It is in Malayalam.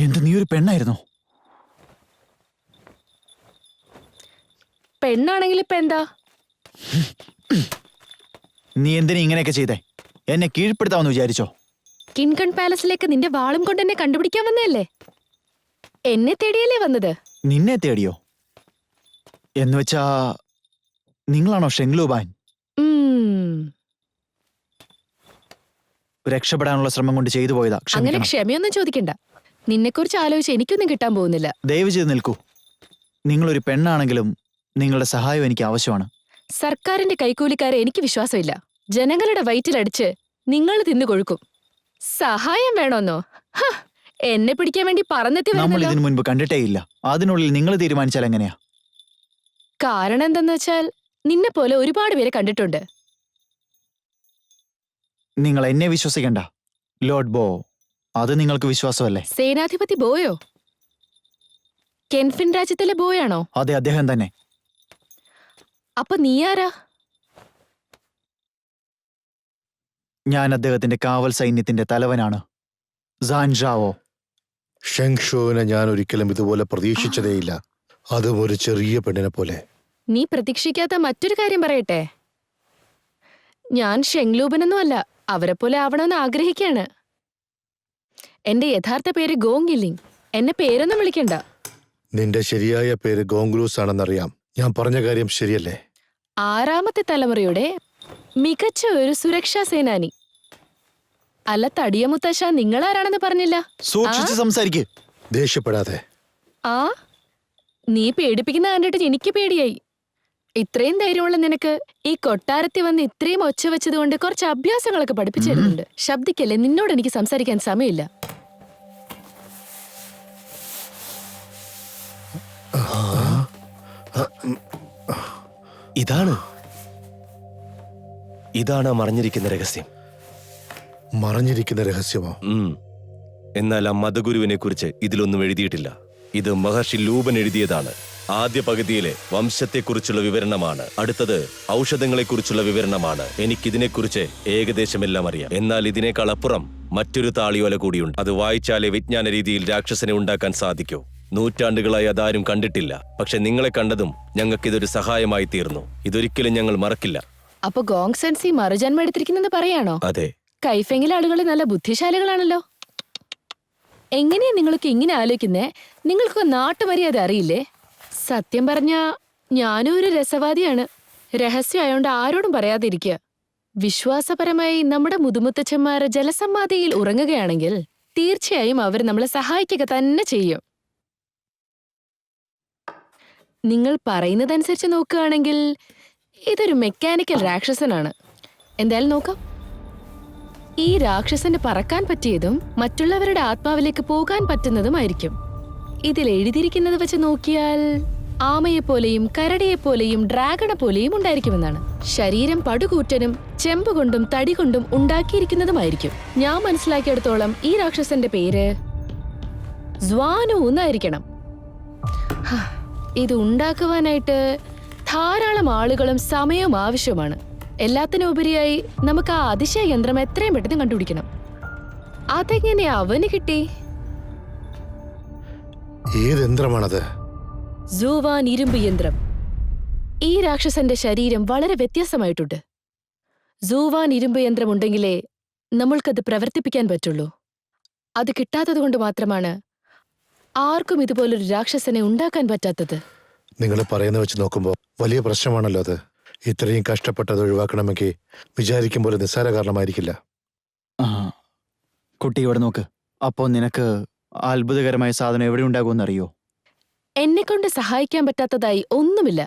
എന്ത്, നീ ഒരു പെണ്ണായിരുന്നോ? പെണ്ണാണെങ്കിൽ ഇപ്പൊ എന്താ? നീ എന്തിനാ ഇങ്ങനെയൊക്കെ ചെയ്തേ? എന്നെ കീഴ്പ്പെടുത്താമെന്ന് വിചാരിച്ചോ? കിൻകൺ പാലസിലേക്ക് നിന്റെ വാളും കൊണ്ട് എന്നെ കണ്ടുപിടിക്കാൻ വന്നതല്ലേ? എന്നെ തേടിയല്ലേ വന്നത്? നിന്നെ തേടിയോ? എന്നുവെച്ചാ നിങ്ങളാണോ ഷെങ്ലൂബാൻ? രക്ഷപ്പെടാനുള്ള ശ്രമം കൊണ്ട് ചെയ്തു പോയതാ. അങ്ങനെ ക്ഷമയൊന്നും ചോദിക്കണ്ട. നിന്നെക്കുറിച്ച് ആലോചിച്ച് എനിക്കൊന്നും കിട്ടാൻ പോകുന്നില്ല. ദയവ് ചെയ്ത് നിൽക്കൂ. നിങ്ങളൊരു പെണ്ണാണെങ്കിലും നിങ്ങളുടെ സഹായം എനിക്ക് ആവശ്യമാണ്. സർക്കാരിന്റെ കൈക്കൂലിക്കാരെ എനിക്ക് വിശ്വാസമില്ല. ജനങ്ങളുടെ വയറ്റിലടിച്ച് നിങ്ങൾ തിന്നു കൊഴുക്കും. സഹായം വേണോന്നോ? എന്നെ പിടിക്കാൻ വേണ്ടി പറന്നെത്തി നമ്മൾ ഇതിനു മുൻപ് കണ്ടിട്ടേയില്ല. അതിനുള്ളിൽ നിങ്ങൾ തീരുമാനിച്ചാൽ എങ്ങനെയാ? കാരണം എന്തെന്ന് വെച്ചാൽ നിന്നെ പോലെ ഒരുപാട് പേരെ കണ്ടിട്ടുണ്ട്. നിങ്ങൾ എന്നെ വിശ്വസിക്കണ്ട. ലോർഡ് ബോ, അത് നിങ്ങൾക്ക് വിശ്വാസമല്ലേ? സേനാധിപതി ബോയോ? കെൻഫിൻ രാജ്യത്തിലെ ബോയാണോ? അതെ, അദ്ദേഹം തന്നെ. അപ്പൊ നീ ആരാ? ഞാൻ അദ്ദേഹത്തിന്റെ കാവൽ സൈന്യത്തിന്റെ തലവനാണ്, സാൻ ഴാവോ. ഷെങ്ഷുവിനെ ഞാൻ ഒരിക്കലും ഇതുപോലെ പ്രതീക്ഷിച്ചതേയില്ല, അതും ഒരു ചെറിയ പെണ്ണിനെ പോലെ. നീ പ്രതീക്ഷിക്കാത്ത മറ്റൊരു കാര്യം പറയട്ടെ. ഞാൻ ഷെങ്ലൂബനൊന്നും അല്ല, അവരെ പോലെ ആവണമെന്ന് ആഗ്രഹിക്കാണ്. എന്റെ യഥാർത്ഥ പേര് ഗോങ്ഗിലിങ്. എന്നെ പേരൊന്നും വിളിക്കണ്ട. നിന്റെ ശരിയായ പേര് ഗോങ്ഗ്രൂസ് ആണെന്നറിയാം. ഞാൻ പറഞ്ഞ കാര്യം ശരിയല്ലേ? 6ാമത്തെ തലമുറയുടെ മികച്ച ഒരു സുരക്ഷാ സേനാനി. അല്ല തടിയ മുത്തശ്ശ, നിങ്ങളാരാണെന്ന് പറഞ്ഞില്ല. സൂക്ഷിച്ച് സംസാരിക്ക്. ദേഷ്യപ്പെടാതെ. ആ, നീ പേടിപ്പിക്കുന്ന കണ്ടിട്ട് എനിക്ക് പേടിയായി. ഇത്രയും ധൈര്യമുള്ള നിനക്ക് ഈ കൊട്ടാരത്തിൽ വന്ന് ഇത്രയും ഒച്ച വെച്ചതുകൊണ്ട് കുറച്ച് അഭ്യാസങ്ങളൊക്കെ പഠിപ്പിച്ചിരുന്നുണ്ട്. ശബ്ദിക്കല്ലേ, നിന്നോട് എനിക്ക് സംസാരിക്കാൻ സമയമില്ല. ഇതാണ് മറഞ്ഞിരിക്കുന്ന രഹസ്യം. മറഞ്ഞിരിക്കുന്ന രഹസ്യമോ? എന്നാൽ ആ മതഗുരുവിനെ കുറിച്ച് ഇതിലൊന്നും എഴുതിയിട്ടില്ല. ഇത് മഹർഷി ലൂബൻ എഴുതിയതാണ്. ആദ്യ പകുതിയിലെ വംശത്തെക്കുറിച്ചുള്ള വിവരണമാണ്, അടുത്തത് ഔഷധങ്ങളെക്കുറിച്ചുള്ള വിവരണമാണ്. എനിക്കിതിനെക്കുറിച്ച് ഏകദേശമെല്ലാം അറിയാം. എന്നാൽ ഇതിനേക്കാൾ അപ്പുറം മറ്റൊരു താളിയോല കൂടിയുണ്ട്. അത് വായിച്ചാലേ വിജ്ഞാന രീതിയിൽ രാക്ഷസനെ ഉണ്ടാക്കാൻ സാധിക്കൂ. നൂറ്റാണ്ടുകളായി അതാരും കണ്ടിട്ടില്ല. പക്ഷെ നിങ്ങളെ കണ്ടതും ഞങ്ങൾക്കിതൊരു സഹായമായി തീർന്നു. ഇതൊരിക്കലും ഞങ്ങൾ മറക്കില്ല. അപ്പൊ ഗോങ് സെൻസി മറുജന്മം എടുത്തിരിക്കുന്നെന്ന് പറയാണോ? അതെ. കൈഫെങ്കിലെ ആളുകൾ നല്ല ബുദ്ധിശാലികളാണല്ലോ. എങ്ങനെയാ നിങ്ങൾക്ക് ഇങ്ങനെ ആലോചിക്കുന്നേ? നിങ്ങൾക്ക് നാട്ടുമര്യാദ അറിയില്ലേ? സത്യം പറഞ്ഞാ ഞാനും ഒരു രസവാദിയാണ്. രഹസ്യമായോണ്ട് ആരോടും പറയാതിരിക്കുക. വിശ്വാസപരമായി നമ്മുടെ മുതുമുത്തച്ഛന്മാര് ജലസമാധിയിൽ ഉറങ്ങുകയാണെങ്കിൽ തീർച്ചയായും അവർ നമ്മളെ സഹായിക്കുക തന്നെ ചെയ്യും. നിങ്ങൾ പറയുന്നതനുസരിച്ച് നോക്കുകയാണെങ്കിൽ ഇതൊരു മെക്കാനിക്കൽ രാക്ഷസനാണ്. എന്തായാലും നോക്കാം. ഈ രാക്ഷസന് പറക്കാൻ പറ്റിയതും മറ്റുള്ളവരുടെ ആത്മാവിലേക്ക് പോകാൻ പറ്റുന്നതുമായിരിക്കും. ഇതിൽ എഴുതിയിരിക്കുന്നത് വെച്ച് നോക്കിയാൽ ആമയെപ്പോലെയും കരടിയെപ്പോലെയും ഡ്രാഗണെ പോലെയും ഉണ്ടായിരിക്കുമെന്നാണ്. ശരീരം പടുകൂറ്റനും ചെമ്പുകൊണ്ടും തടി കൊണ്ടും ഉണ്ടാക്കിയിരിക്കുന്നതുമായിരിക്കും. ഞാൻ മനസ്സിലാക്കിയെടുത്തോളം ഈ രാക്ഷസന്റെ പേര് സ്വാനു എന്നായിരിക്കണം. ഇത് ഉണ്ടാക്കുവാനായിട്ട് ധാരാളം ആളുകളും സമയവും ആവശ്യമാണ്. എല്ലാത്തിനുപരിയായി നമുക്ക് ആ അതിശയ യന്ത്രം എത്രയും പെട്ടെന്ന് കണ്ടുപിടിക്കണം. അതെങ്ങനെ അവന് കിട്ടി? ഏത് യന്ത്രമാണത്? സൂവാൻ ഇരുമ്പ് യന്ത്രം. ഈ രാക്ഷസന്റെ ശരീരം വളരെ വ്യത്യാസമായിട്ടുണ്ട്. സൂവാൻ ഇരുമ്പ് യന്ത്രം ഉണ്ടെങ്കിലേ നമ്മൾക്കത് പ്രവർത്തിപ്പിക്കാൻ പറ്റുള്ളൂ. അത് കിട്ടാത്തതുകൊണ്ട് മാത്രമാണ് ആർക്കും ഇതുപോലൊരു രാക്ഷസനെ ഉണ്ടാക്കാൻ പറ്റാത്തത്. നിങ്ങൾ പറയുന്ന വെച്ച് നോക്കുമ്പോൾ വലിയ പ്രശ്നമാണല്ലോ അത്. ഇത്രയും കഷ്ടപ്പെട്ടത് ഒഴിവാക്കണമെങ്കിൽ വിചാരിക്കും പോലെ നിസ്സാര കാരണമായിരിക്കില്ല. കുട്ടി ഇവിടെ നോക്ക്. അപ്പോ നിനക്ക് അത്ഭുതകരമായ സാധനം എവിടെ ഉണ്ടാകുമെന്ന് അറിയോ? എന്നെക്കൊണ്ട് സഹായിക്കാൻ പറ്റാത്തതായി ഒന്നുമില്ല.